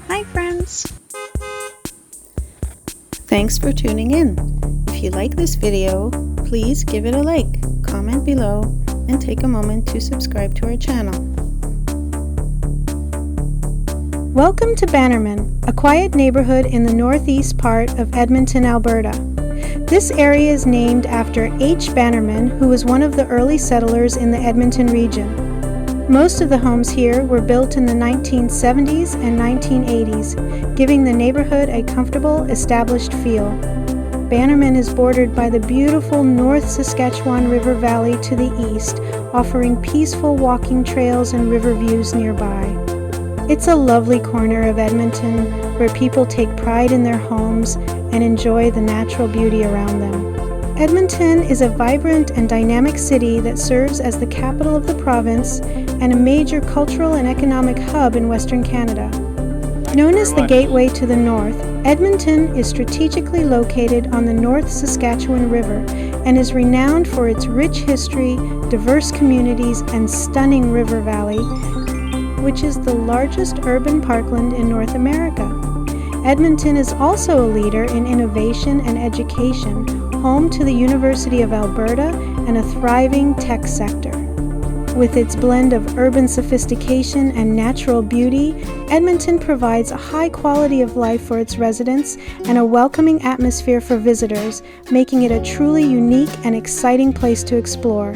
Hi friends! Thanks for tuning in. If you like this video, please give it a like, comment below, and take a moment to subscribe to our channel. Welcome to Bannerman, a quiet neighborhood in the northeast part of Edmonton, Alberta. This area is named after H. Bannerman, who was one of the early settlers in the Edmonton region. Most of the homes here were built in the 1970s and 1980s, giving the neighborhood a comfortable, established feel. Bannerman is bordered by the beautiful North Saskatchewan River Valley to the east, offering peaceful walking trails and river views nearby. It's a lovely corner of Edmonton where people take pride in their homes and enjoy the natural beauty around them. Edmonton is a vibrant and dynamic city that serves as the capital of the province and a major cultural and economic hub in Western Canada. Known as the Gateway to the North, Edmonton is strategically located on the North Saskatchewan River and is renowned for its rich history, diverse communities, and stunning river valley, which is the largest urban parkland in North America. Edmonton is also a leader in innovation and education, home to the University of Alberta and a thriving tech sector. With its blend of urban sophistication and natural beauty, Edmonton provides a high quality of life for its residents and a welcoming atmosphere for visitors, making it a truly unique and exciting place to explore.